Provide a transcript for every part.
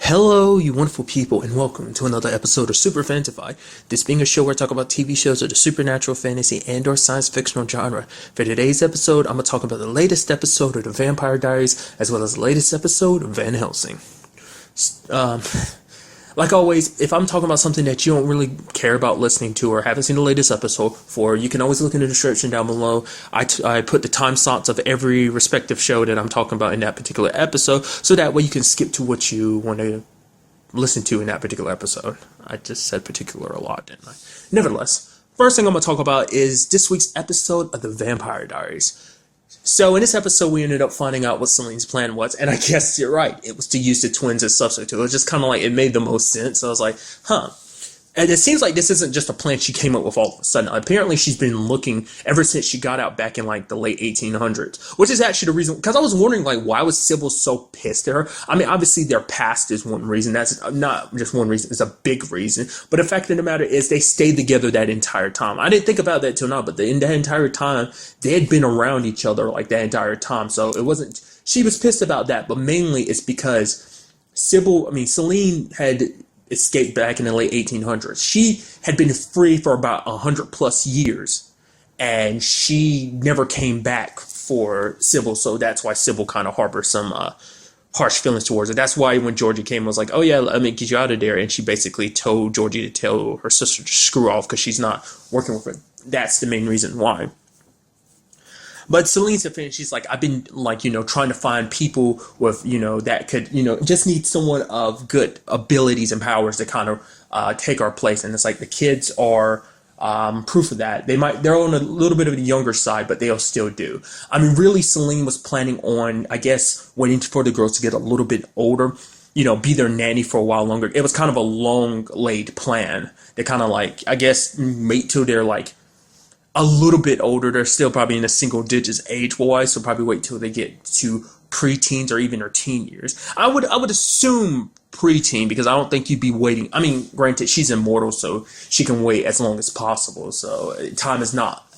Hello, you wonderful people, and welcome to another episode of Super-Fanta-Fi. This being a show where I talk about TV shows of the supernatural, fantasy, and/or science fictional genre. For today's episode, I'm going to talk about the latest episode of the Vampire Diaries, as well as the latest episode of Van Helsing. Um, like always, if I'm talking about something that you don't really care about listening to or haven't seen the latest episode for, you can always look in the description down below. I put the time slots of every respective show that I'm talking about in that particular episode, so that way you can skip to what you want to listen to in that particular episode. I just said particular a lot, didn't I? Nevertheless, first thing I'm going to talk about is this week's episode of the Vampire Diaries. So in this episode, we ended up finding out what Seline's plan was, and I guess you're right. It was to use the twins as substitute. It was just kind of like, it made the most sense. So I was like, huh. And it seems like this isn't just a plan she came up with all of a sudden. Apparently, she's been looking ever since she got out back in like the late 1800s, which is actually the reason. Because I was wondering, like, why was Sybil so pissed at her? I mean, obviously, their past is one reason. That's not just one reason. It's a big reason. But the fact of the matter is, they stayed together that entire time. I didn't think about that till now, but in that entire time, they had been around each other like that entire time. So it wasn't. She was pissed about that, but mainly it's because Seline had escaped back in the late 1800s. She had been free for about 100 plus years, and she never came back for Sybil, so that's why Sybil kind of harbors some harsh feelings towards her. That's why when Georgie came, was like, oh yeah, let me get you out of there, and she basically told Georgie to tell her sister to screw off because she's not working with her. That's the main reason why. But Celine's defense, she's like, I've been like, trying to find people with, that could, just need someone of good abilities and powers to kind of take our place. And it's like the kids are proof of that. They're on a little bit of the younger side, but they'll still do. I mean, really, Seline was planning on, I guess, waiting for the girls to get a little bit older, be their nanny for a while longer. It was kind of a long laid plan. They kind of like, I guess, wait till they're like a little bit older. They're still probably in the single digits age-wise, so probably wait till they get to preteens or even their teen years. I would assume preteen, because I don't think you'd be waiting. I mean, granted, she's immortal, so she can wait as long as possible. So time is not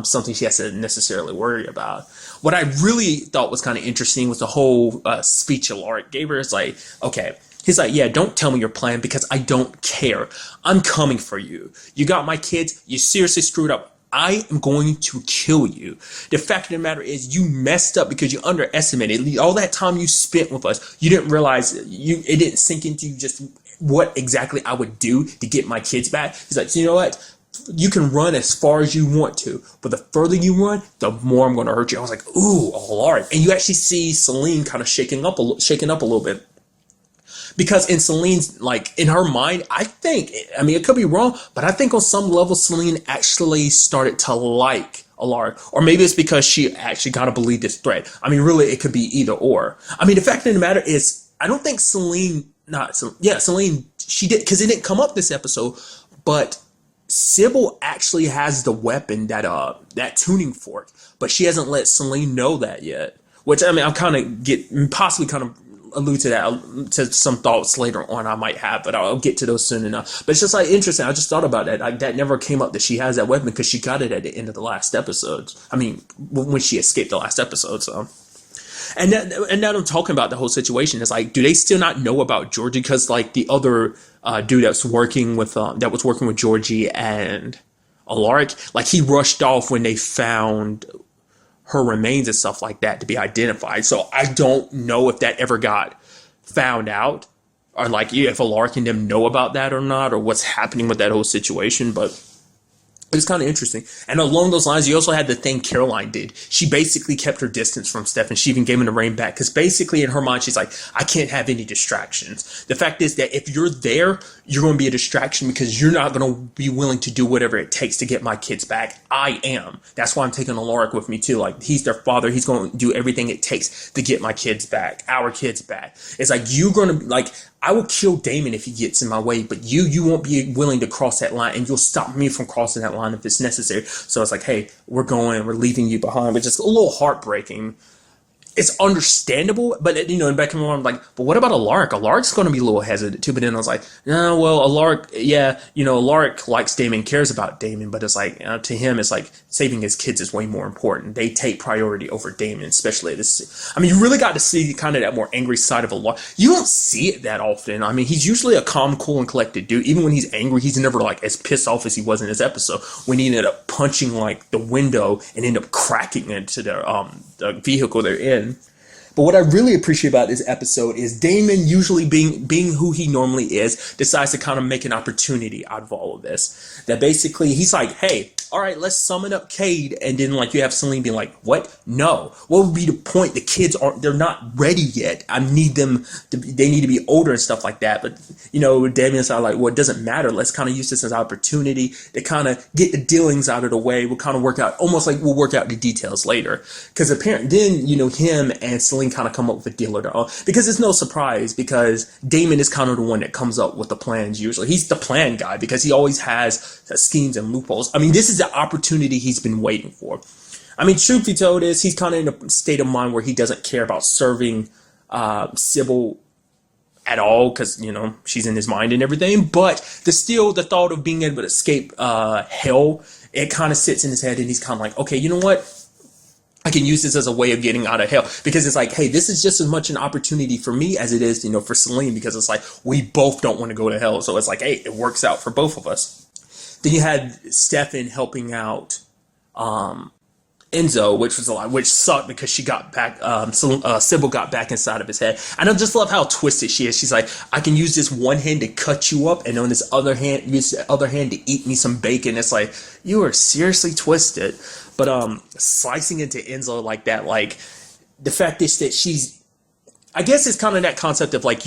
something she has to necessarily worry about. What I really thought was kind of interesting was the whole speech Alaric gave her. It's like, okay, he's like, yeah, don't tell me your plan because I don't care. I'm coming for you. You got my kids. You seriously screwed up. I am going to kill you. The fact of the matter is, you messed up because you underestimated all that time you spent with us. You didn't realize it didn't sink into you just what exactly I would do to get my kids back. He's like, so you know what? You can run as far as you want to, but the further you run, the more I'm going to hurt you. I was like, ooh, all right. And you actually see Seline kind of shaking up a little bit. Because in Celine's, like, in her mind, I think, I mean, it could be wrong, but I think on some level, Seline actually started to like Alaric. Or maybe it's because she actually kind of believed this threat. I mean, really, it could be either or. I mean, the fact of the matter is, I don't think Seline, she did, because it didn't come up this episode, but Sybil actually has the weapon, that tuning fork, but she hasn't let Seline know that yet. Which, I mean, I'm possibly kind of allude to that, to some thoughts later on I might have, but I'll get to those soon enough. But it's just like interesting. I just thought about that. That never came up that she has that weapon because she got it at the end of the last episode. I mean, when she escaped the last episode. So, and now I'm talking about the whole situation. It's like, do they still not know about Georgie? Because like the other dude that was working with Georgie and Alaric, like he rushed off when they found her remains and stuff like that to be identified. So I don't know if that ever got found out, or like if Alaric and them know about that or not, or what's happening with that whole situation. But it's kind of interesting. And along those lines, you also had the thing Caroline did. She basically kept her distance from Steph, and she even gave him the rein back. Because basically in her mind, she's like, I can't have any distractions. The fact is that if you're there, you're going to be a distraction because you're not going to be willing to do whatever it takes to get my kids back. I am. That's why I'm taking Alaric with me too. Like, he's their father. He's going to do everything it takes to get my kids back, our kids back. It's like, you're going to, like, I will kill Damon if he gets in my way, but you won't be willing to cross that line, and you'll stop me from crossing that line if it's necessary. So it's like, hey, we're leaving you behind, which is a little heartbreaking. it's understandable, but you know, in back in my mind, I'm like, but what about Alaric? Alaric's going to be a little hesitant too. But then I was like, no, well, Alaric, yeah, you know, Alaric likes Damon, cares about Damon, but it's like to him, it's like saving his kids is way more important. They take priority over Damon, especially this. I mean, you really got to see kind of that more angry side of Alaric. You don't see it that often. I mean, he's usually a calm, cool, and collected dude. Even when he's angry, he's never like as pissed off as he was in this episode when he ended up punching like the window and ended up cracking into the vehicle they're in. But what I really appreciate about this episode is Damon, usually being who he normally is, decides to kind of make an opportunity out of all of this. That basically he's like, hey, all right, let's summon up Cade, and then like you have Seline being like, what? No. What would be the point? The kids they're not ready yet. I need them they need to be older and stuff like that. But you know, Damien's like, well, it doesn't matter. Let's kind of use this as an opportunity to kind of get the dealings out of the way. We'll kind of work out, almost like we'll work out the details later. Because apparently then, you know, him and Seline kind of come up with a deal or their own. Because it's no surprise, because Damon is kind of the one that comes up with the plans usually. He's the plan guy because he always has schemes and loopholes. I mean, this is the opportunity he's been waiting for. I mean, truth be told is he's kind of in a state of mind where he doesn't care about serving Sybil at all because, you know, she's in his mind and everything. But the thought of being able to escape hell, it kind of sits in his head, and he's kind of like, okay, you know what? I can use this as a way of getting out of hell, because it's like, hey, this is just as much an opportunity for me as it is, you know, for Seline, because it's like we both don't want to go to hell. So it's like, hey, it works out for both of us. Then you had Stefan helping out Enzo, which sucked because she got back. Sybil got back inside of his head, and I just love how twisted she is. She's like, I can use this one hand to cut you up, and on this other hand, use the other hand to eat me some bacon. It's like, you are seriously twisted. But slicing into Enzo like that, like the fact is that she's, I guess it's kind of that concept of like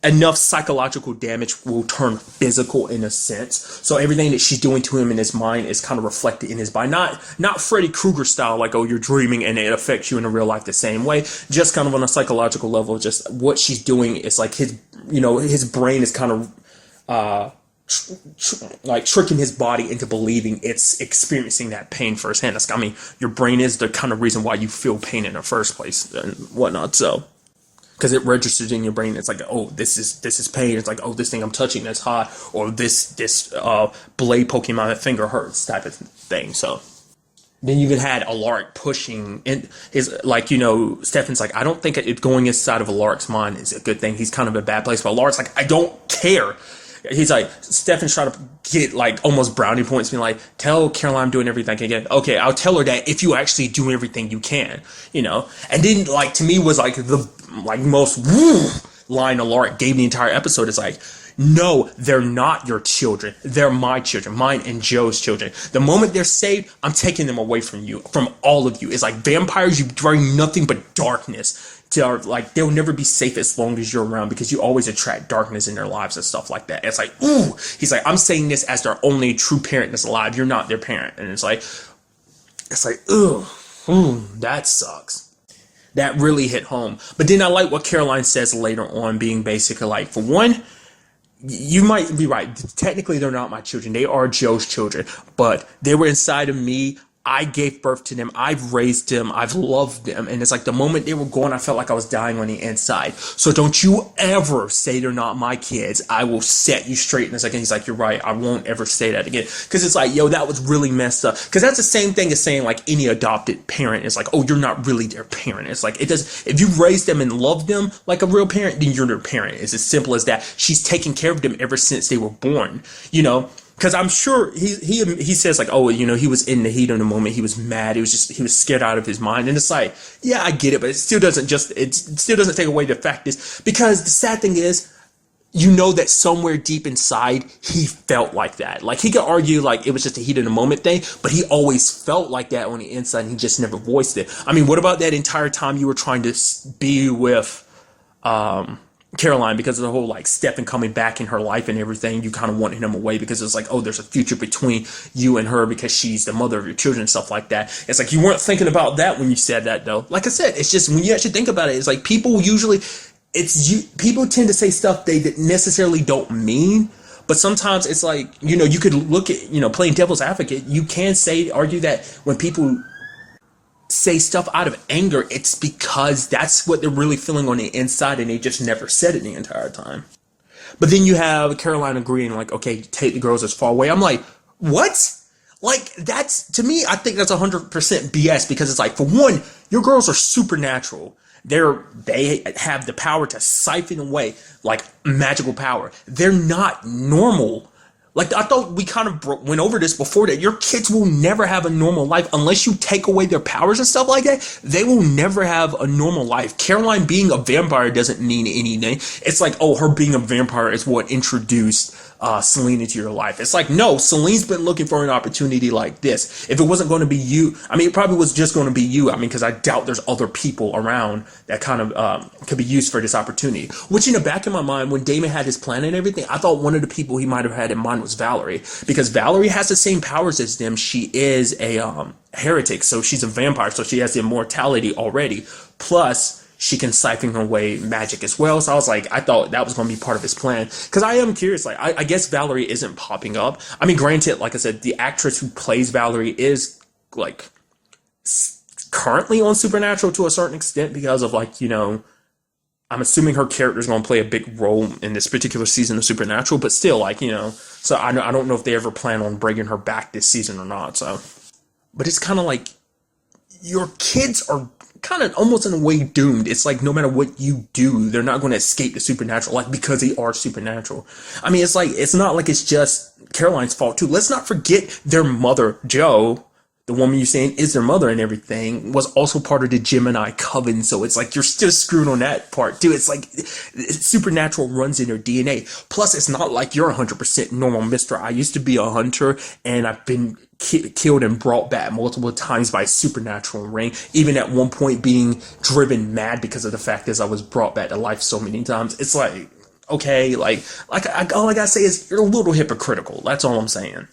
enough psychological damage will turn physical in a sense. So everything that she's doing to him in his mind is kind of reflected in his body. Not Freddy Krueger style, like, oh, you're dreaming and it affects you in real life the same way. Just kind of on a psychological level, just what she's doing is like his brain is kind of like tricking his body into believing it's experiencing that pain firsthand. I mean, your brain is the kind of reason why you feel pain in the first place and whatnot. So, because it registers in your brain, it's like, oh, this is pain. It's like, oh, this thing I'm touching that's hot, or this blade poking my finger hurts type of thing. So then you even had Alaric pushing in his, like, you know, Stefan's like, I don't think it going inside of Alaric's mind is a good thing. He's kind of in a bad place. But Alaric's like, I don't care. He's like, Stefan's trying to get like almost brownie points, being like, tell Caroline I'm doing everything I can. Okay, I'll tell her that if you actually do everything you can, you know. And then, like, to me was like the most line Alaric gave the entire episode is like, no, they're not your children. They're my children, mine and Joe's children. The moment they're saved, I'm taking them away from you, from all of you. It's like vampires, you bring nothing but darkness. Like, they'll never be safe as long as you're around, because you always attract darkness in their lives and stuff like that. It's like, ooh, he's like, I'm saying this as their only true parent that's alive. You're not their parent. And it's like, ooh, that sucks. That really hit home. But then I like what Caroline says later on, being basically like, for one, you might be right. Technically, they're not my children. They are Joe's children, but they were inside of me. I gave birth to them. I've raised them. I've loved them. And it's like the moment they were gone, I felt like I was dying on the inside. So don't you ever say they're not my kids. I will set you straight in a second. He's like, you're right. I won't ever say that again. Because it's like, yo, that was really messed up. Because that's the same thing as saying like any adopted parent. It's like, oh, you're not really their parent. It's like, it does. If you raised them and loved them like a real parent, then you're their parent. It's as simple as that. She's taken care of them ever since they were born, you know. Because I'm sure he says like, oh, you know, he was in the heat of the moment. He was mad. He was scared out of his mind. And it's like, yeah, I get it, but it still doesn't take away the fact is, because the sad thing is, you know that somewhere deep inside he felt like that. Like, he could argue like it was just a heat of the moment thing, but he always felt like that on the inside, and he just never voiced it. I mean, what about that entire time you were trying to be with Caroline, because of the whole like Stefan coming back in her life and everything, you kind of wanted him away because it's like, oh, there's a future between you and her because she's the mother of your children and stuff like that. It's like you weren't thinking about that when you said that, though. Like I said, it's just when you actually think about it, it's like people tend to say stuff they necessarily don't mean. But sometimes it's like, you know, you could look at, you know, playing devil's advocate, you can argue that when people say stuff out of anger, it's because that's what they're really feeling on the inside, and they just never said it the entire time. But then you have Caroline agreeing, like, okay, take the girls as far away. I'm like, what? Like, that's, to me, I think that's 100% BS, because it's like, for one, your girls are supernatural. They have the power to siphon away, like, magical power. They're not normal. Like, I thought we kind of went over this before, that your kids will never have a normal life unless you take away their powers and stuff like that. They will never have a normal life. Caroline being a vampire doesn't mean anything. It's like, oh, her being a vampire is what introduced Seline into your life. It's like, no, Celine's been looking for an opportunity like this. If it wasn't going to be you, I mean, it probably was just going to be you. I mean, because I doubt there's other people around that kind of could be used for this opportunity. Which, in the back of my mind, when Damon had his plan and everything, I thought one of the people he might have had in mind was Valerie, because Valerie has the same powers as them. She is a heretic, so she's a vampire, so she has the immortality already. Plus, she can siphon away magic as well. So I was like, I thought that was going to be part of his plan. Because I am curious, like, I guess Valerie isn't popping up. I mean, granted, like I said, the actress who plays Valerie is, like, currently on Supernatural to a certain extent, because of, like, you know, I'm assuming her character is going to play a big role in this particular season of Supernatural. But still, like, you know, so I don't know if they ever plan on bringing her back this season or not. So, but it's kind of like, your kids are kind of almost in a way doomed. It's like, no matter what you do, they're not going to escape the supernatural, like, because they are supernatural. I mean, it's like, it's not like it's just Caroline's fault too. Let's not forget their mother, Jo, the woman you're saying is their mother and everything, was also part of the Gemini coven. So it's like, you're still screwed on that part too. It's like, supernatural runs in their DNA. Plus, it's not like you're 100% normal, mister. I used to be a hunter, and I've been killed and brought back multiple times by supernatural ring, even at one point being driven mad because of the fact that I was brought back to life so many times. It's like, okay, all I gotta say is, you're a little hypocritical. That's all I'm saying.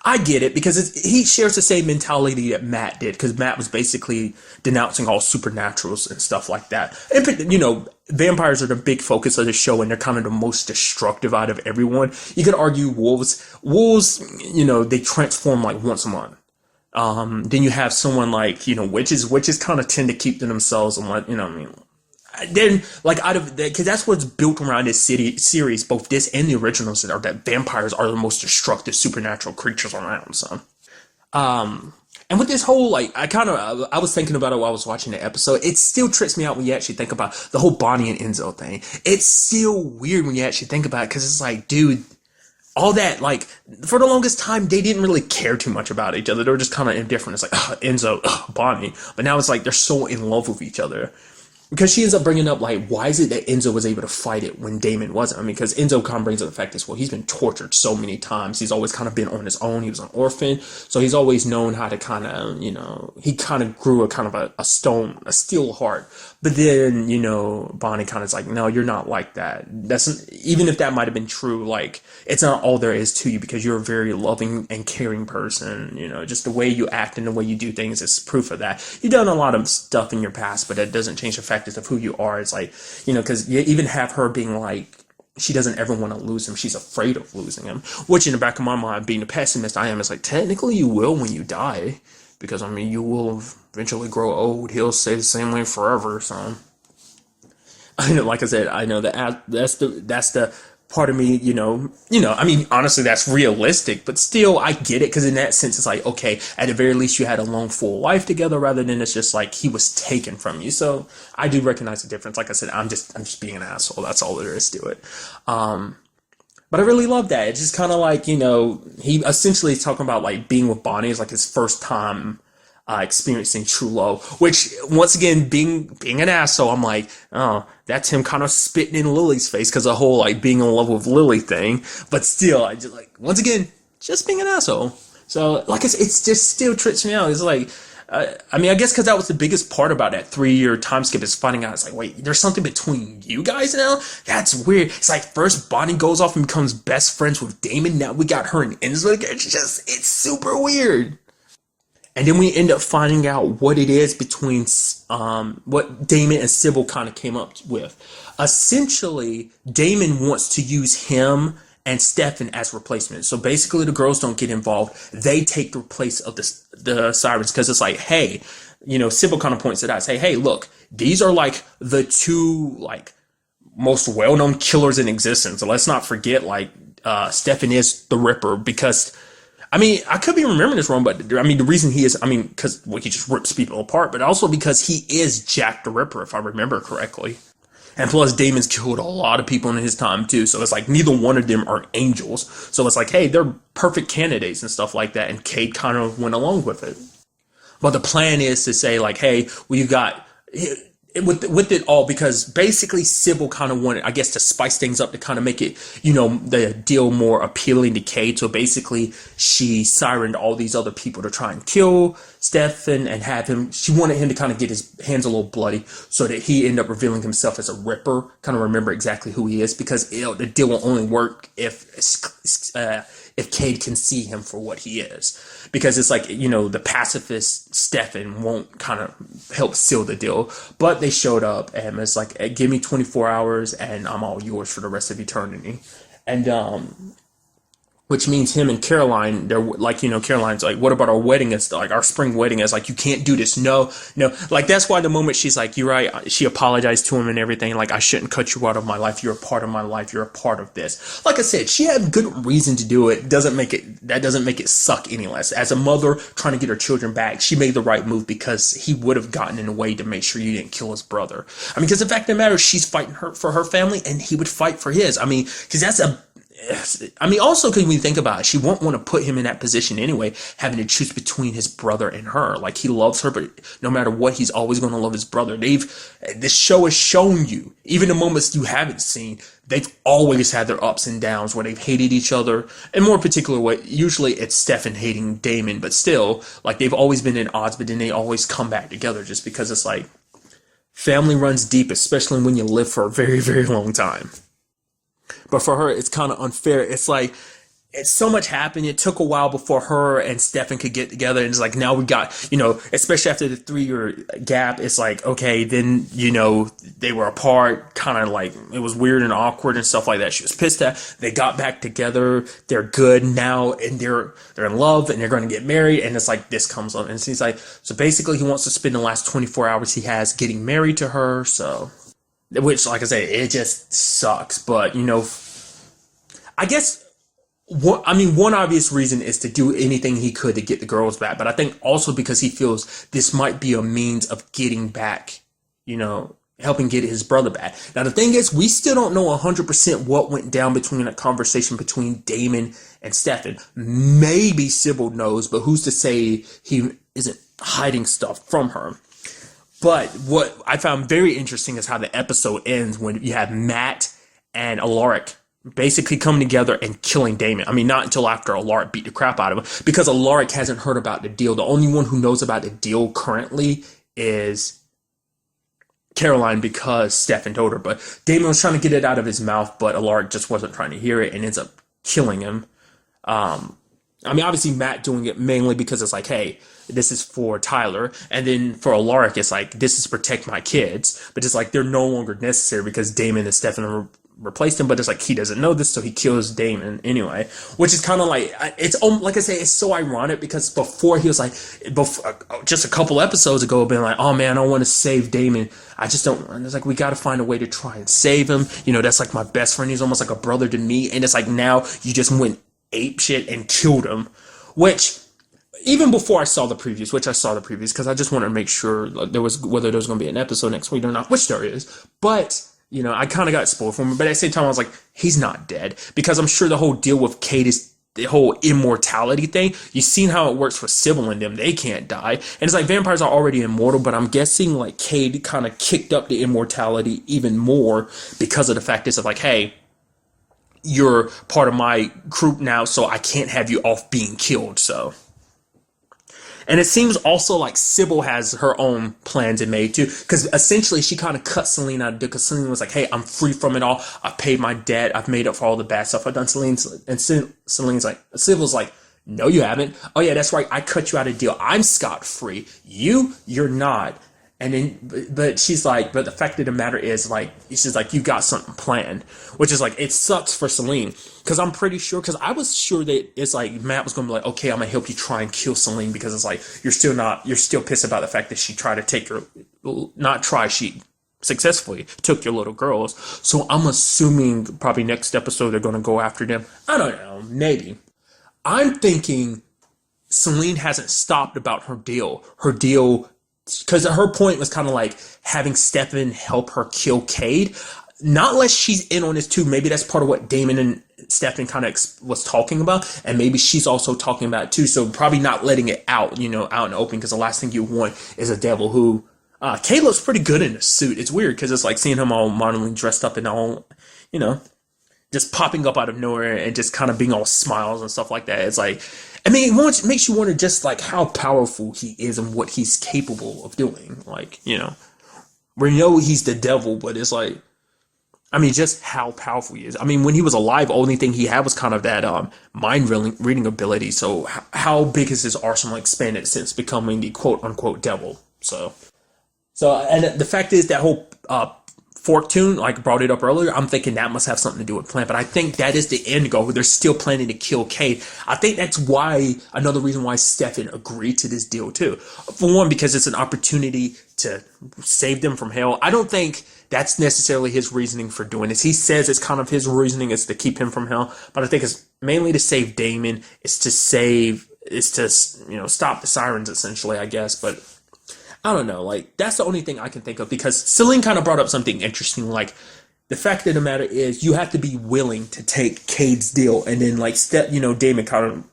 I get it, because he shares the same mentality that Matt did, because Matt was basically denouncing all supernaturals and stuff like that. And, you know, vampires are the big focus of the show, and they're kind of the most destructive out of everyone. You could argue wolves, you know, they transform like once a month. Then you have someone like, you know, witches kind of tend to keep to themselves, and what, you know what I mean? Then, like, out of that, because that's what's built around this series, both this and the originals, are that vampires are the most destructive supernatural creatures around. So, and with this whole, like, I was thinking about it while I was watching the episode. It still trips me out when you actually think about the whole Bonnie and Enzo thing. It's still weird when you actually think about it, because it's like, dude, all that, like, for the longest time, they didn't really care too much about each other. They were just kind of indifferent. It's like, Enzo, Bonnie. But now it's like, they're so in love with each other. Because she ends up bringing up, like, why is it that Enzo was able to fight it when Damon wasn't? I mean, because Enzo kind of brings up the fact that, well, he's been tortured so many times. He's always kind of been on his own. He was an orphan. So he's always known how to kind of, you know, he kind of grew a steel heart. But then, you know, Bonnie kind of is like, no, you're not like that. Even if that might have been true, like, it's not all there is to you, because you're a very loving and caring person. You know, just the way you act and the way you do things is proof of that. You've done a lot of stuff in your past, but that doesn't change the fact of who you are. It's like, you know, because you even have her being like, she doesn't ever want to lose him. She's afraid of losing him, which in the back of my mind, being the pessimist I am, is like, technically you will when you die, because I mean, you will eventually grow old. He'll stay the same way forever. So I know, like I said, I know that that's the part of me, you know, I mean, honestly, that's realistic, but still, I get it, because in that sense, it's like, okay, at the very least, you had a long, full life together, rather than it's just like he was taken from you. So I do recognize the difference. Like I said, I'm just being an asshole. That's all there is to it. But I really love that. It's just kind of like, you know, he essentially is talking about, like, being with Bonnie is like his first time experiencing true love, which, once again, being an asshole, I'm like, oh, that's him kind of spitting in Lily's face, because the whole, like, being in love with Lily thing. But still, I just, like, once again, just being an asshole. So, like I said, it's just still trips me out. It's like, I mean, I guess because that was the biggest part about that 3-year time skip, is finding out, it's like, wait, there's something between you guys now? That's weird. It's like, first Bonnie goes off and becomes best friends with Damon. Now we got her and Enzo. It's super weird. And then we end up finding out what it is between what Damon and Sybil kind of came up with. Essentially, Damon wants to use him and Stefan as replacements. So basically, the girls don't get involved. They take the place of the sirens, because it's like, hey, Sybil kind of points it out. Say, hey, look, these are like the two like most well-known killers in existence. So let's not forget like Stefan is the Ripper because I could be remembering this wrong, but the reason he is, because he just rips people apart, but also because he is Jack the Ripper, if I remember correctly. And plus, Damon's killed a lot of people in his time too, so it's like neither one of them are angels. So it's like, hey, they're perfect candidates and stuff like that, and Kate kind of went along with it. But the plan is to say like, hey, we've got with it all, because basically Sybil kind of wanted, I guess, to spice things up to kind of make it, the deal more appealing to Cade. So basically she sirened all these other people to try and kill Stefan and have him, she wanted him to kind of get his hands a little bloody so that he ended up revealing himself as a Ripper, kind of remember exactly who he is, because the deal will only work if Cade can see him for what he is. Because it's like, the pacifist Stefan won't kind of help seal the deal. But they showed up and it's like, hey, give me 24 hours and I'm all yours for the rest of eternity. And which means him and Caroline, they're like, Caroline's like, what about our wedding? It's like our spring wedding. Is like, you can't do this. No. Like, that's why the moment she's like, you're right. She apologized to him and everything. Like, I shouldn't cut you out of my life. You're a part of my life. You're a part of this. Like I said, she had good reason to do it. That doesn't make it suck any less. As a mother trying to get her children back, she made the right move because he would have gotten in the way to make sure you didn't kill his brother. Because the fact of the matter is, she's fighting for her family and he would fight for his. Because that's also, because when you think about it, she won't want to put him in that position anyway, having to choose between his brother and her. Like, he loves her, but no matter what, he's always going to love his brother. This show has shown you, even the moments you haven't seen, they've always had their ups and downs where they've hated each other. In more particular way, usually it's Stefan hating Damon, but still, like, they've always been at odds, but then they always come back together just because it's like, family runs deep, especially when you live for a very, very long time. But for her, it's kind of unfair. It's like, it's so much happened. It took a while before her and Stefan could get together. And it's like, now we got, especially after the 3-year gap, it's like, okay, then, they were apart, kind of like, it was weird and awkward and stuff like that. She was pissed at, they got back together. They're good now and they're in love and they're going to get married. And it's like, this comes up. And he's like, so basically he wants to spend the last 24 hours he has getting married to her. So, which, like I say, it just sucks. But, I guess, one obvious reason is to do anything he could to get the girls back. But I think also because he feels this might be a means of getting back, helping get his brother back. Now, the thing is, we still don't know 100% what went down between that conversation between Damon and Stefan. Maybe Sybil knows, but who's to say he isn't hiding stuff from her? But what I found very interesting is how the episode ends when you have Matt and Alaric basically coming together and killing Damon. Not until after Alaric beat the crap out of him, because Alaric hasn't heard about the deal. The only one who knows about the deal currently is Caroline, because Stefan told her. But Damon was trying to get it out of his mouth, but Alaric just wasn't trying to hear it and ends up killing him. Obviously Matt doing it mainly because it's like, hey, this is for Tyler. And then for Alaric, it's like, this is to protect my kids. But it's like, they're no longer necessary because Damon and Stefan replaced him. But it's like, he doesn't know this, so he kills Damon anyway. Which is kind of like, it's like I say, it's so ironic because before he was like, just a couple episodes ago, being like, oh man, I want to save Damon. I just don't. And it's like, we got to find a way to try and save him. That's like my best friend. He's almost like a brother to me. And it's like, now you just went ape shit and killed him. Which, even before I saw the previews, because I just wanted to make sure whether there was going to be an episode next week or not, which there is. But, I kind of got spoiled for him. But at the same time, I was like, he's not dead. Because I'm sure the whole deal with Kate is the whole immortality thing. You've seen how it works for Sybil and them. They can't die. And it's like, vampires are already immortal, but I'm guessing like Kate kind of kicked up the immortality even more because of the fact is of like, hey, you're part of my group now, so I can't have you off being killed, so. And it seems also like Sybil has her own plans in made too, because essentially she kind of cut Seline out of it, because Seline was like, hey, I'm free from it all. I've paid my debt. I've made up for all the bad stuff I've done. Sybil's like, no, you haven't. Oh yeah, that's right. I cut you out of deal. I'm scot-free. You're not. And then, but she's like, but the fact of the matter is, like, she's like, you got something planned, which is like, it sucks for Seline, because I'm pretty sure, because I was sure that it's like Matt was going to be like, okay, I'm gonna help you try and kill Seline, because it's like you're still pissed about the fact that she tried to take your, not try, she successfully took your little girls. So I'm assuming probably next episode they're going to go after them. I don't know, maybe. I'm thinking Seline hasn't stopped about her deal. Because her point was kind of like having Stefan help her kill Cade. Not unless she's in on this too. Maybe that's part of what Damon and Stefan kind of was talking about. And maybe she's also talking about it too. So probably not letting it out, out in the open. Because the last thing you want is a devil who... Cade looks pretty good in a suit. It's weird because it's like seeing him all modelling dressed up and all, just popping up out of nowhere and just kind of being all smiles and stuff like that. It's like... I mean, it makes you wonder just like how powerful he is and what he's capable of doing. Like, we know he's the devil, but it's like, I mean, just how powerful he is. I mean, when he was alive, only thing he had was kind of that mind reading ability. So how big has his arsenal expanded since becoming the quote unquote devil? So and the fact is that whole fork tune, like brought it up earlier, I'm thinking that must have something to do with plan, but I think that is the end goal. They're still planning to kill Cade. I think that's another reason why Stefan agreed to this deal too. For one, because it's an opportunity to save them from hell. I don't think that's necessarily his reasoning for doing this. He says it's kind of his reasoning is to keep him from hell, but I think it's mainly to save Damon. It's to stop the sirens essentially, I guess, but I don't know, like, that's the only thing I can think of, because Seline kind of brought up something interesting, like, the fact of the matter is, you have to be willing to take Cade's deal, and then, like, Damon kind of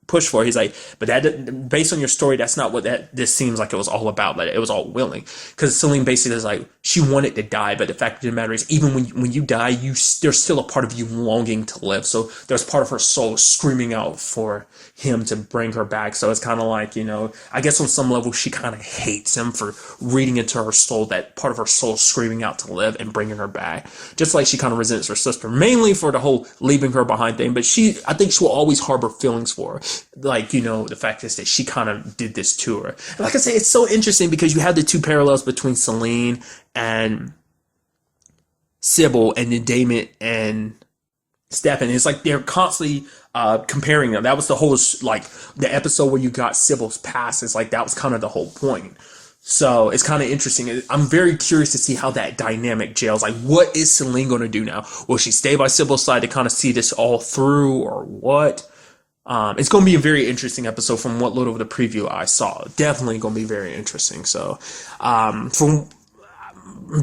push for it. He's like, but that, based on your story, that's not what this seems like it was all about, but it was all willing, because Seline basically is like, she wanted to die, but the fact of the matter is, even when you die, there's still a part of you longing to live, so there's part of her soul screaming out for him to bring her back. So it's kind of like, I guess on some level she kind of hates him for reading into her soul that part of her soul screaming out to live and bringing her back, just like she kind of resents her sister, mainly for the whole leaving her behind thing, but I think she will always harbor feelings for her. Like, the fact is that she kind of did this to her. And like I say, it's so interesting because you have the two parallels between Seline and Sybil, and then Damon and Stefan. It's like they're constantly comparing them. That was the whole, like, the episode where you got Sybil's past. It's like that was kind of the whole point. So it's kind of interesting. I'm very curious to see how that dynamic gels. Like, what is Seline going to do now? Will she stay by Sybil's side to kind of see this all through, or what? It's going to be a very interesting episode from what little of the preview I saw. Definitely going to be very interesting. So,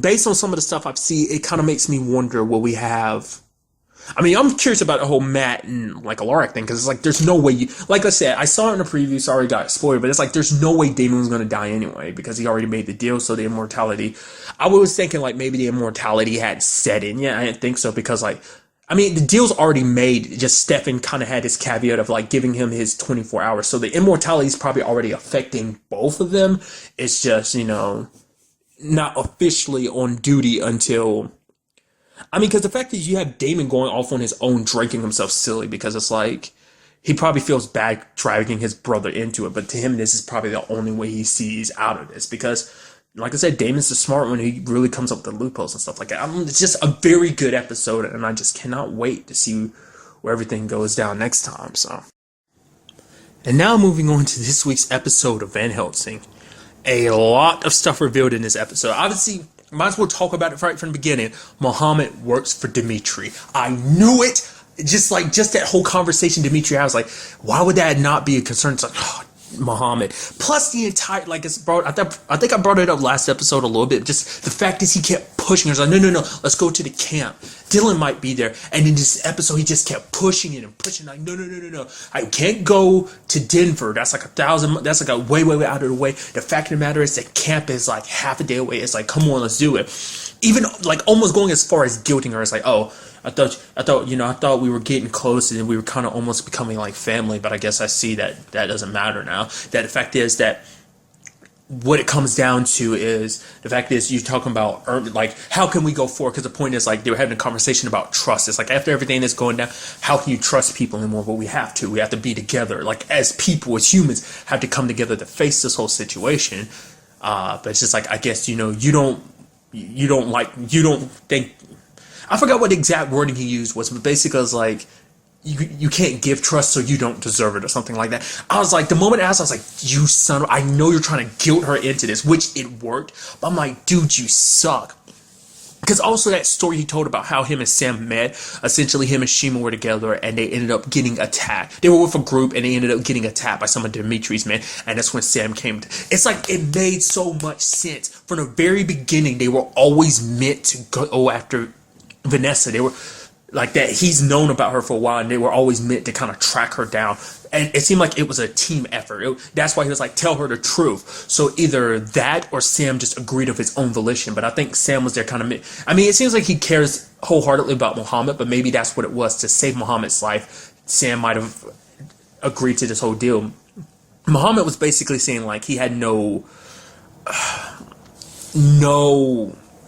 based on some of the stuff I've seen, it kind of makes me wonder what we have. I mean, I'm curious about the whole Matt and, like, Alaric thing, because it's like, there's no way like I said, I saw it in the preview, sorry got spoiled, but it's like, there's no way Damon was going to die anyway, because he already made the deal, so the immortality, I was thinking, like, maybe the immortality hadn't set in yet. I didn't think so, because, like, I mean, the deal's already made, just Stefan kind of had this caveat of, like, giving him his 24 hours, so the immortality is probably already affecting both of them. It's just, not officially on duty until... I mean, because the fact is you have Damon going off on his own, drinking himself silly, because it's like, he probably feels bad dragging his brother into it, but to him, this is probably the only way he sees out of this, because, like I said, Damon's the smart one. He really comes up with the loopholes and stuff like that. It's just a very good episode, and I just cannot wait to see where everything goes down next time, so. And now moving on to this week's episode of Van Helsing. A lot of stuff revealed in this episode. Obviously, might as well talk about it right from the beginning. Mohamad works for Dimitri. I knew it. Just that whole conversation Dimitri had, I was like, why would that not be a concern? It's like, oh, Mohamad. Plus the entire, like, I think I brought it up last episode a little bit. Just the fact is he kept pushing. I was like, no, let's go to the camp. Dylan might be there. And in this episode, he just kept pushing it and pushing, like, no. I can't go to Denver. That's like that's like a way out of the way. The fact of the matter is that camp is like half a day away. It's like, come on, let's do it. Even like almost going as far as guilting her. It's like, oh, I thought we were getting close and we were kind of almost becoming like family, but I guess I see that doesn't matter now. That the fact is that what it comes down to is the fact is you're talking about like how can we go forward, because the point is like they were having a conversation about trust. It's like after everything that's going down, how can you trust people anymore? But we have to be together, like as people, as humans, have to come together to face this whole situation. But it's just like, I guess, you don't think, I forgot what exact wording he used was, but basically it was like, you can't give trust, so you don't deserve it, or something like that. I was like, the moment I asked, I was like, you son of, I know you're trying to guilt her into this, which it worked, but I'm like, dude, you suck. Because also that story he told about how him and Sam met, essentially him and Shima were together and they ended up getting attacked. They were with a group and they ended up getting attacked by some of Dimitri's men, and that's when Sam came. It's like, it made so much sense. From the very beginning, they were always meant to go after Vanessa. They were like that. He's known about her for a while, and they were always meant to kind of track her down. And it seemed like it was a team effort. That's why he was like, tell her the truth. So either that or Sam just agreed of his own volition. But I think Sam was there kind of... I mean, it seems like he cares wholeheartedly about Mohamad, but maybe that's what it was. To save Mohamad's life, Sam might have agreed to this whole deal. Mohamad was basically saying like he had no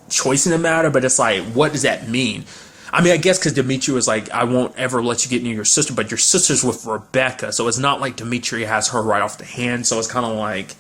choice in the matter, but it's like, what does that mean? I mean, I guess because Dimitri was like, I won't ever let you get near your sister, but your sister's with Rebecca, so it's not like Dimitri has her right off the hand. So it's kind of like,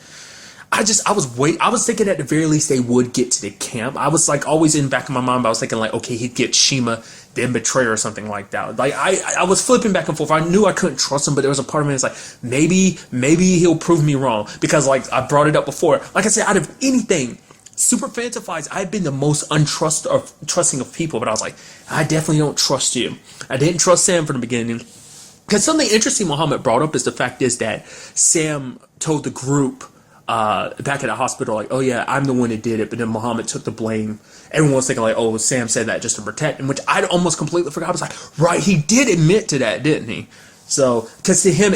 I was thinking at the very least they would get to the camp. I was like always in the back of my mind, but I was thinking like, okay, he'd get Shima, then betray her or something like that. Like I was flipping back and forth. I knew I couldn't trust him, but there was a part of me that's like, maybe he'll prove me wrong, because like I brought it up before. Like I said, out of anything, Super-Fanta-Fi's, I've been the most trusting of people, but I was like, I definitely don't trust you. I didn't trust Sam from the beginning. Because something interesting Mohamad brought up is the fact is that Sam told the group back at the hospital, like, oh yeah, I'm the one that did it, but then Mohamad took the blame. Everyone was thinking like, oh, Sam said that just to protect him, which I almost completely forgot. I was like, right, he did admit to that, didn't he? So, because to him,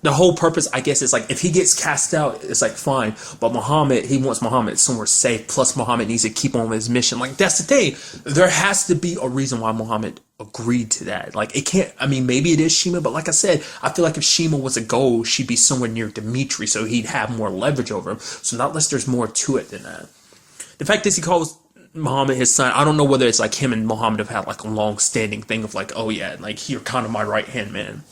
the whole purpose, I guess, is like, if he gets cast out, it's like, fine. But Mohamad, he wants Mohamad somewhere safe. Plus, Mohamad needs to keep on with his mission. Like, that's the thing. There has to be a reason why Mohamad agreed to that. Like, it can't, I mean, maybe it is Shima, but like I said, I feel like if Shima was a goal, she'd be somewhere near Dimitri, so he'd have more leverage over him. So not unless there's more to it than that. The fact is, he calls Mohamad his son. I don't know whether it's like him and Mohamad have had like a long-standing thing of like, oh yeah, like, you're kind of my right-hand man.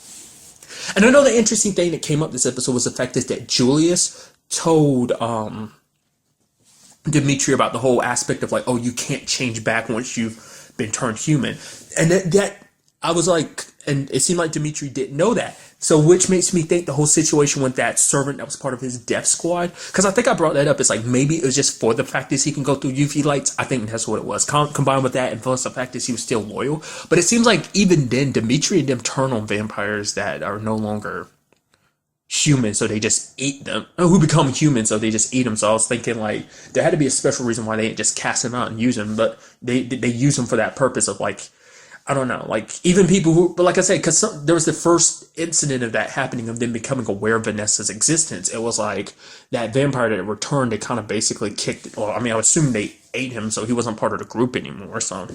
And another interesting thing that came up this episode was the fact is that Julius told Dimitri about the whole aspect of like, oh, you can't change back once you've been turned human. And that I was like, and it seemed like Dimitri didn't know that. So which makes me think the whole situation with that servant that was part of his death squad, because I think I brought that up. It's like, maybe it was just for the fact that he can go through UV lights. I think that's what it was. Combined with that, and plus the fact that he was still loyal. But it seems like even then, Dimitri and them turn on vampires that are no longer human, so they just eat them. Who become human, so they just eat them. So I was thinking like, there had to be a special reason why they didn't just cast them out and use them, but they use them for that purpose of like, I don't know, like, even people who, but like I said, because there was the first incident of that happening, of them becoming aware of Vanessa's existence. It was like, that vampire that returned, they kind of basically kicked, well, I mean, I would assume they ate him, so he wasn't part of the group anymore, so.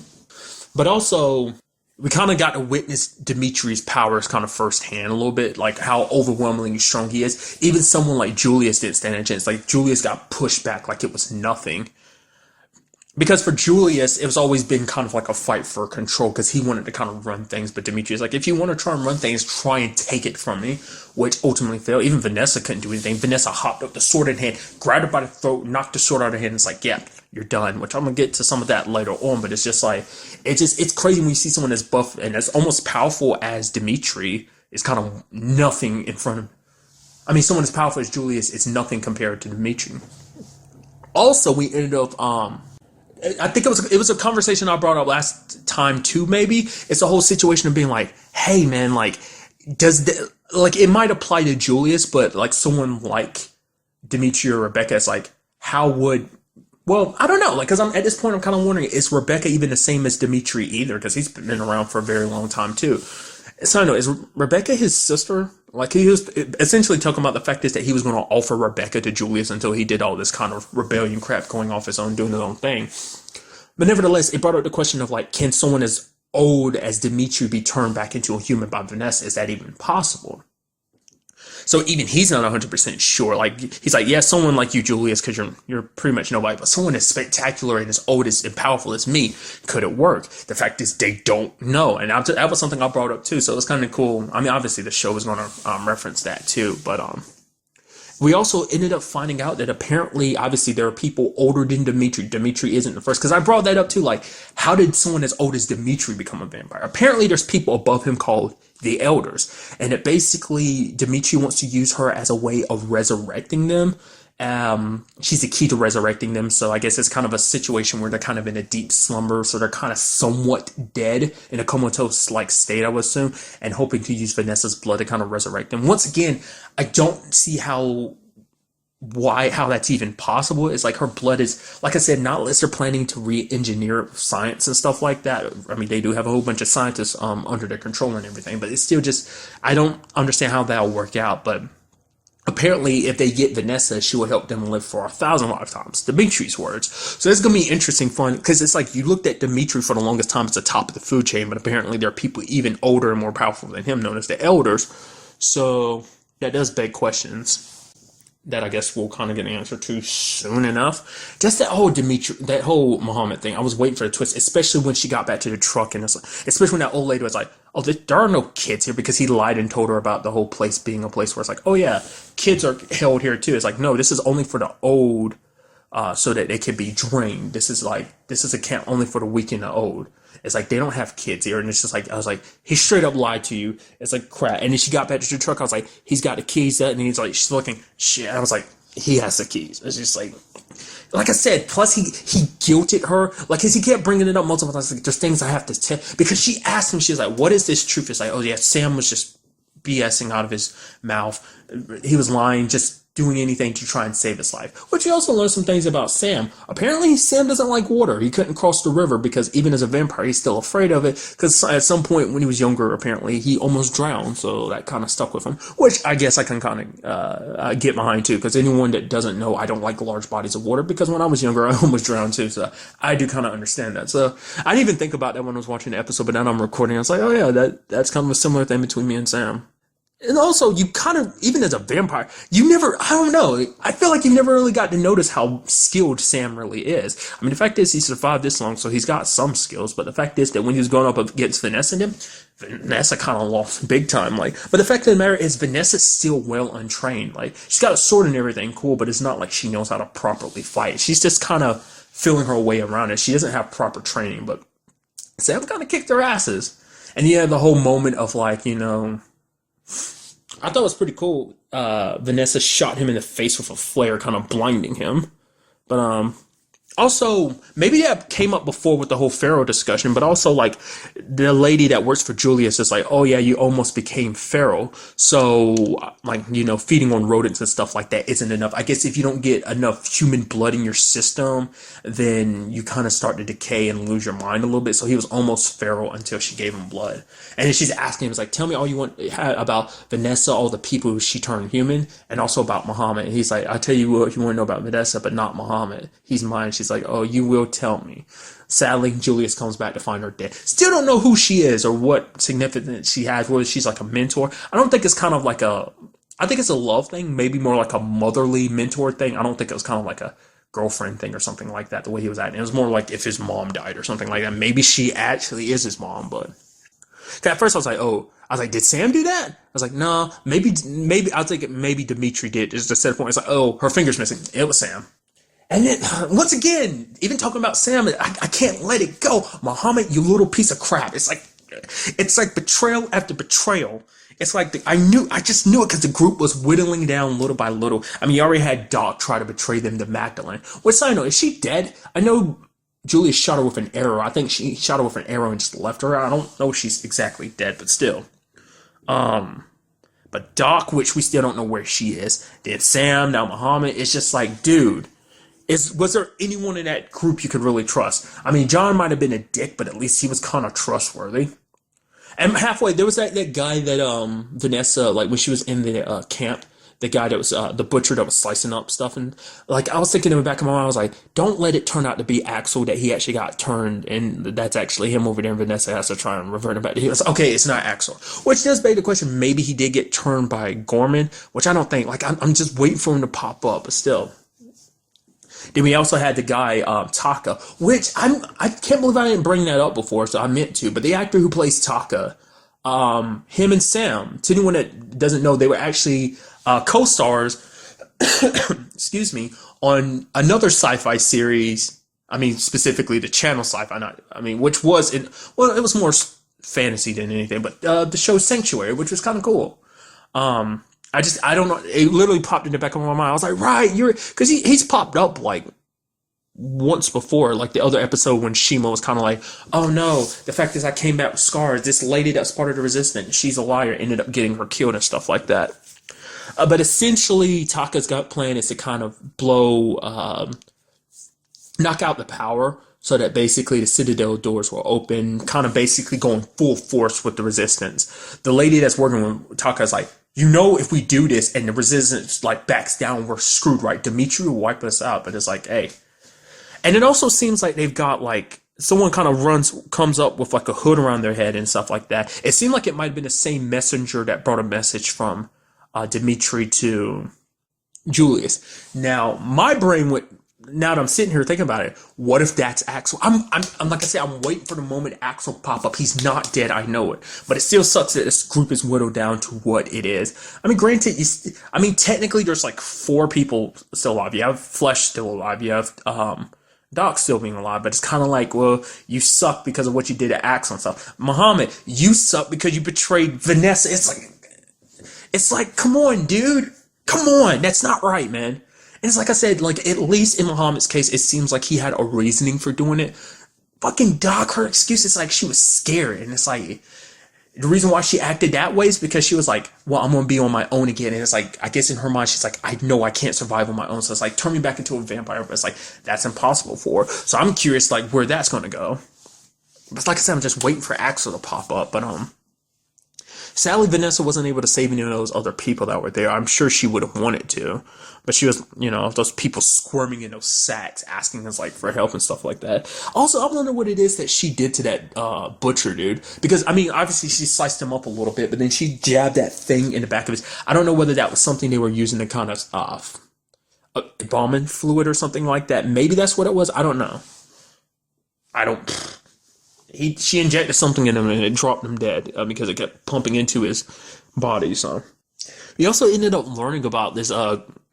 But also, we kind of got to witness Dimitri's powers kind of firsthand a little bit, like how overwhelmingly strong he is. Even someone like Julius didn't stand a chance. Like, Julius got pushed back like it was nothing. Because for Julius, it was always been kind of like a fight for control, because he wanted to kind of run things, but Dimitri is like, if you want to try and run things, try and take it from me, which ultimately failed. Even Vanessa couldn't do anything. Vanessa hopped up, the sword in hand, grabbed her by the throat, knocked the sword out of her hand, and it's like, yeah, you're done, which I'm going to get to some of that later on, but it's just like, it's crazy when you see someone as buff and as almost powerful as Dimitri is kind of nothing in front of, I mean, someone as powerful as Julius, it's nothing compared to Dimitri. Also, we ended up, I think it was a conversation I brought up last time too, maybe. It's the whole situation of being like, hey man, like, like, it might apply to Julius, but like someone like Dimitri or Rebecca, it's like, well, I don't know, like, because at this point I'm kind of wondering, is Rebecca even the same as Dimitri either? Because he's been around for a very long time too. So I don't know, is Rebecca his sister? Like, he was essentially talking about the fact is that he was going to offer Rebecca to Julius until he did all this kind of rebellion crap, going off his own, doing his own thing. But nevertheless, it brought up the question of like, can someone as old as Dimitri be turned back into a human by Vanessa? Is that even possible? So even he's not 100% sure. Like, he's like, yeah, someone like you, Julius, because you're pretty much nobody, but someone as spectacular and as old and powerful as me, could it work? The fact is, they don't know, and that was something I brought up too. So it's kind of cool. I mean, obviously the show is going to reference that too, but We also ended up finding out that apparently, obviously, there are people older than Dimitri. Dimitri isn't the first, because I brought that up too. Like, how did someone as old as Dimitri become a vampire? Apparently, there's people above him called the Elders, and it basically Dimitri wants to use her as a way of resurrecting them. She's the key to resurrecting them. So I guess it's kind of a situation where they're kind of in a deep slumber, so they're kind of somewhat dead in a comatose like state, I would assume, and hoping to use Vanessa's blood to kind of resurrect them. Once again, I don't see how that's even possible. It's like her blood is, like I said, not unless they're planning to re-engineer science and stuff like that. I mean, they do have a whole bunch of scientists under their control and everything, but it's still just, I don't understand how that'll work out. But apparently, if they get Vanessa, she will help them live for 1,000 lifetimes. Dimitri's words. So it's going to be interesting fun, because it's like you looked at Dimitri for the longest time as the top of the food chain, but apparently there are people even older and more powerful than him, known as the Elders. So that does beg questions that I guess we'll kind of get an answer to soon enough. Just that whole Mohamad thing, I was waiting for the twist, especially when she got back to the truck, and especially when that old lady was like, oh, there are no kids here, because he lied and told her about the whole place being a place where it's like, oh yeah, kids are held here too. It's like, no, this is only for the old, so that they can be drained. This is a camp only for the weak and the old. It's like, they don't have kids here. And it's just like, I was like, he straight up lied to you. It's like, crap. And then she got back to the truck. I was like, he's got the keys. And he's like, she's looking, shit. I was like, he has the keys. It's just like I said, plus he guilted her. Like, cause he kept bringing it up multiple times. Like, there's things I have to tell. Because she asked him, she was like, what is this truth? It's like, oh yeah, Sam was just BSing out of his mouth. He was lying, just doing anything to try and save his life. Which we also learned some things about Sam. Apparently, Sam doesn't like water. He couldn't cross the river because even as a vampire, he's still afraid of it. Because at some point when he was younger, apparently, he almost drowned. So that kind of stuck with him. Which I guess I can kind of get behind too. Because anyone that doesn't know, I don't like large bodies of water. Because when I was younger, I almost drowned too. So I do kind of understand that. So I didn't even think about that when I was watching the episode. But now I'm recording. I was like, oh yeah, that's kind of a similar thing between me and Sam. And also, you kind of, even as a vampire, I don't know, I feel like you never really got to notice how skilled Sam really is. I mean, the fact is, he survived this long, so he's got some skills, but the fact is that when he was going up against Vanessa and him, Vanessa kind of lost big time, but the fact of the matter is, Vanessa's still well untrained. She's got a sword and everything, cool, but it's not like she knows how to properly fight. She's just kind of feeling her way around it. She doesn't have proper training, but Sam kind of kicked their asses. And you had the whole moment of I thought it was pretty cool. Vanessa shot him in the face with a flare, kind of blinding him. But also, maybe that came up before with the whole Pharaoh discussion, but also the lady that works for Julius is like, oh yeah, you almost became Pharaoh. So feeding on rodents and stuff like that isn't enough. I guess if you don't get enough human blood in your system, then you kind of start to decay and lose your mind a little bit. So he was almost Pharaoh until she gave him blood. And then she's asking him, it's like, tell me all you want about Vanessa, all the people she turned human, and also about Mohamad. And he's like, I'll tell you what you want to know about Vanessa, but not Mohamad. He's mine. She's like, oh, you will tell me. Sadly, Julius comes back to find her dead. Still don't know who she is or what significance she has, whether she's like a mentor. I don't think it's kind of I think it's a love thing, maybe more like a motherly mentor thing. I don't think it was kind of like a girlfriend thing or something like that, the way he was acting. It was more like if his mom died or something like that. Maybe she actually is his mom, but at first I was like, did Sam do that? I was like, no, maybe I'll take it. Maybe Dimitri did. Just a set point. It's like, oh, her finger's missing. It was Sam. And then, once again, even talking about Sam, I can't let it go. Mohamad, you little piece of crap. It's like betrayal after betrayal. It's like, I just knew it because the group was whittling down little by little. I mean, you already had Doc try to betray them to Magdalene. Which side note, is she dead? I know Julius shot her with an arrow. I think she shot her with an arrow and just left her. I don't know if she's exactly dead, but still. But Doc, which we still don't know where she is. Then Sam, now Mohamad. It's just like, dude. Was there anyone in that group you could really trust? I mean, John might have been a dick, but at least he was kind of trustworthy. And halfway, there was that guy that Vanessa, when she was in the camp, the guy that was the butcher that was slicing up stuff, and I was thinking in the back of my mind, I was like, don't let it turn out to be Axel, that he actually got turned, and that's actually him over there, and Vanessa has to try and revert him back to him. Okay, it's not Axel, which does beg the question. Maybe he did get turned by Gorman, which I don't think. I'm just waiting for him to pop up, but still. Then we also had the guy, Taka, which I can't believe I didn't bring that up before, so I meant to. But the actor who plays Taka, him and Sam, to anyone that doesn't know, they were actually co-stars excuse me, on another sci-fi series. I mean, specifically the channel sci-fi, not, I mean, which was well, it was more fantasy than anything, but the show Sanctuary, which was kind of cool. I don't know. It literally popped in the back of my mind. I was like, right, because he's popped up like once before, like the other episode when Shima was kind of like, oh no, the fact is I came back with scars. This lady that's part of the resistance, she's a liar, ended up getting her killed and stuff like that. But essentially, Taka's got plan is to kind of knock out the power so that basically the Citadel doors will open, kind of basically going full force with the resistance. The lady that's working with Taka is like, if we do this and the resistance like backs down, we're screwed, right? Dimitri will wipe us out. But it's like, hey. And it also seems like they've got like, someone kind of comes up with like a hood around their head and stuff like that. It seemed like it might have been the same messenger that brought a message from Dimitri to Julius. Now, my brain went, now that I'm sitting here thinking about it, what if that's Axel? I'm like I said, I'm waiting for the moment Axel pop up. He's not dead, I know it, but it still sucks that this group is whittled down to what it is. I mean, granted, technically there's like 4 people still alive. You have Flesh still alive. You have Doc still being alive, but it's kind of like, well, you suck because of what you did to Axel and stuff. Mohamad, you suck because you betrayed Vanessa. It's like, come on, dude, come on, that's not right, man. And it's like I said, like, at least in Mohamad's case, it seems like he had a reasoning for doing it. Fucking Doc, her excuse is like she was scared. And it's like, the reason why she acted that way is because she was like, well, I'm going to be on my own again. And it's like, I guess in her mind, she's like, I know I can't survive on my own. So it's like, turn me back into a vampire. But it's like, that's impossible for her. So I'm curious, like, where that's going to go. But like I said, I'm just waiting for Axel to pop up. But, sadly, Vanessa wasn't able to save any of those other people that were there. I'm sure she would have wanted to. But she was, those people squirming in those sacks, asking us, like, for help and stuff like that. Also, I wonder what it is that she did to that butcher dude. Because, I mean, obviously she sliced him up a little bit, but then she jabbed that thing in the back of his... I don't know whether that was something they were using to kind of embalming fluid or something like that. Maybe that's what it was. I don't know. She injected something in him and it dropped him dead because it kept pumping into his body. So we also ended up learning about this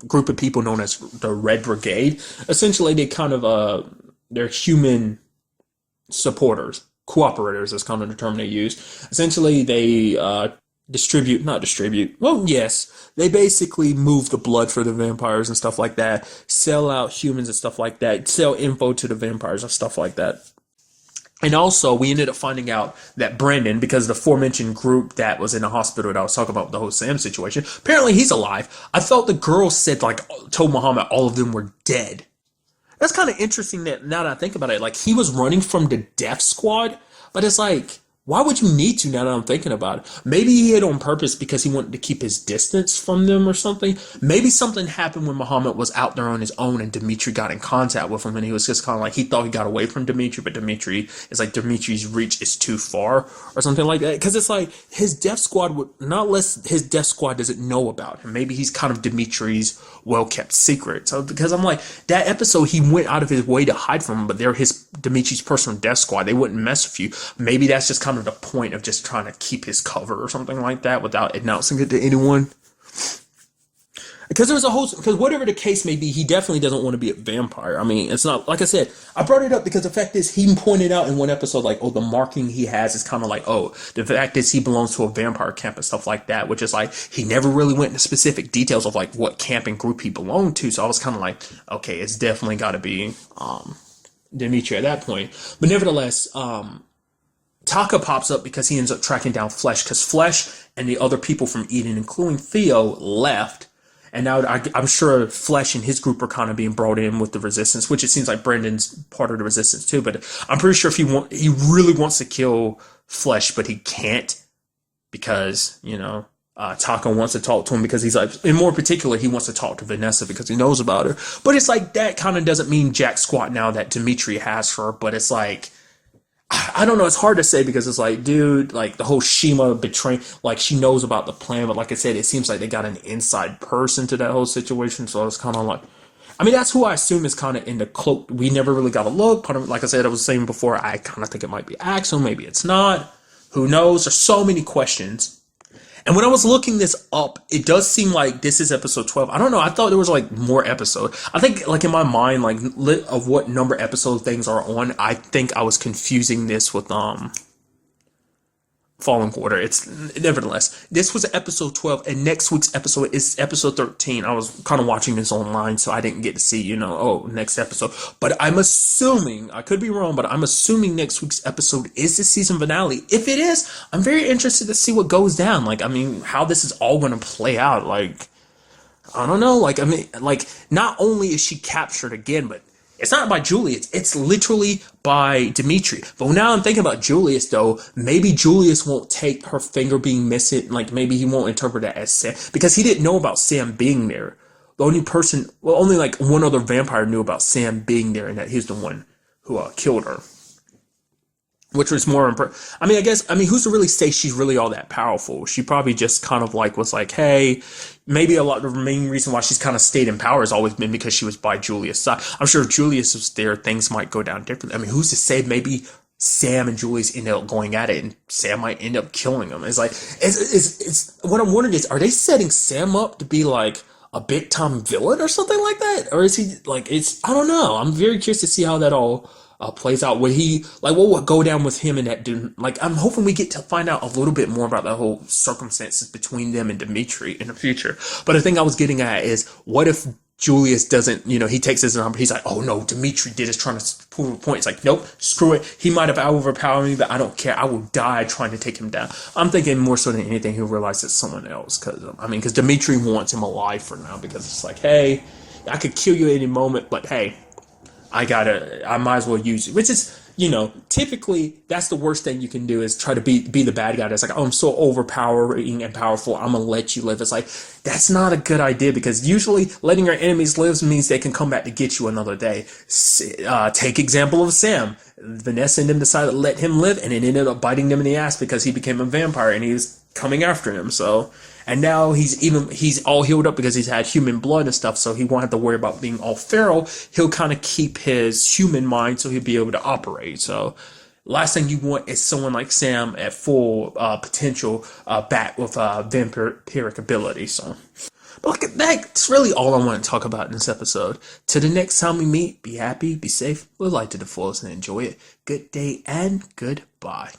group of people known as the Red Brigade. Essentially, they kind of they're human supporters, cooperators is kind of the term they use. Essentially, they they basically move the blood for the vampires and stuff like that, sell out humans and stuff like that, sell info to the vampires and stuff like that. And also, we ended up finding out that Brandon, because the aforementioned group that was in the hospital that I was talking about the whole Sam situation, apparently he's alive. I felt the girl said, like, told Mohamad all of them were dead. That's kind of interesting that now that I think about it, like, he was running from the death squad, but it's like, why would you need to now that I'm thinking about it? Maybe he hid on purpose because he wanted to keep his distance from them or something. Maybe something happened when Mohamad was out there on his own and Dimitri got in contact with him and he was just kind of like, he thought he got away from Dimitri, but Dimitri's reach is too far or something like that. Because it's like his death squad would, not unless his death squad doesn't know about him. Maybe he's kind of Dimitri's well-kept secret. So because I'm like, that episode, he went out of his way to hide from him, but they're Dimitri's personal death squad. They wouldn't mess with you. Maybe that's just kind of the point of just trying to keep his cover or something like that without announcing it to anyone. Because because whatever the case may be, he definitely doesn't want to be a vampire. I mean, it's not, like I said, I brought it up because the fact is, he pointed out in one episode, like, oh, the marking he has is kind of like, oh, the fact is he belongs to a vampire camp and stuff like that, which is like, he never really went into specific details of like what camp and group he belonged to. So I was kind of like, okay, it's definitely got to be Dimitri at that point. But nevertheless, Taka pops up because he ends up tracking down Flesh, because Flesh and the other people from Eden, including Theo, left. And now I'm sure Flesh and his group are kind of being brought in with the resistance, which it seems like Brendan's part of the resistance too. But I'm pretty sure he really wants to kill Flesh, but he can't because, Taka wants to talk to him because he's like, in more particular, he wants to talk to Vanessa because he knows about her. But it's like, that kind of doesn't mean jack squat now that Dimitri has her, but it's like, I don't know, it's hard to say because it's like, dude, like the whole Shima betraying, like she knows about the plan, but like I said, it seems like they got an inside person to that whole situation, so it's kind of like, I mean, that's who I assume is kind of in the cloak. We never really got a look. Part of, like I said, I was saying before, I kind of think it might be Axel, maybe it's not. Who knows? There's so many questions. And when I was looking this up, it does seem like this is episode 12. I don't know. I thought there was like more episode. I think like in my mind, like of what number episode things are on, I think I was confusing this with Fallen Quarter. It's nevertheless, this was episode 12, and next week's episode is episode 13. I was kind of watching this online, so I didn't get to see, next episode. But I'm assuming, I could be wrong, but I'm assuming next week's episode is the season finale. If it is, I'm very interested to see what goes down. Like, I mean, how this is all going to play out. Like, I don't know. Like, I mean, like, not only is she captured again, but it's not by Julius. It's literally by Dimitri. But now I'm thinking about Julius, though. Maybe Julius won't take her finger being missing. Like, maybe he won't interpret that as Sam. Because he didn't know about Sam being there. The only person, well, only like one other vampire knew about Sam being there, and that he's the one who killed her. Which was more I mean, who's to really say she's really all that powerful? She probably just kind of like was like, hey, maybe the main reason why she's kind of stayed in power has always been because she was by Julius' side. I'm sure if Julius was there, things might go down differently. I mean, who's to say maybe Sam and Julius end up going at it and Sam might end up killing him? It's like, it's what I'm wondering is, are they setting Sam up to be like a big time villain or something like that? Or is he like, I don't know. I'm very curious to see how that all plays out. What will go down with him and that dude? Like, I'm hoping we get to find out a little bit more about the whole circumstances between them and Dimitri in the future. But the thing I was getting at is, what if Julius doesn't, he takes his number, he's like, oh no, Dimitri did is trying to prove a point. It's like, nope, screw it. He might have overpowered me, but I don't care. I will die trying to take him down. I'm thinking more so than anything, he'll realize it's someone else. Because Dimitri wants him alive for now, because it's like, hey, I could kill you at any moment, but hey, I might as well use it. Which is, typically that's the worst thing you can do, is try to be the bad guy. That's like, oh, I'm so overpowering and powerful, I'm gonna let you live. It's like, that's not a good idea, because usually letting your enemies live means they can come back to get you another day. Take example of Sam. Vanessa and them decided to let him live, and it ended up biting them in the ass because he became a vampire and he was coming after him. So, and now he's all healed up because he's had human blood and stuff, so he won't have to worry about being all feral. He'll kind of keep his human mind, so he'll be able to operate. So last thing you want is someone like Sam at full potential, back with vampiric ability. So, but look, that's really all I want to talk about in this episode. Till the next time we meet, be happy, be safe, live life to the fullest, and enjoy it. Good day and goodbye.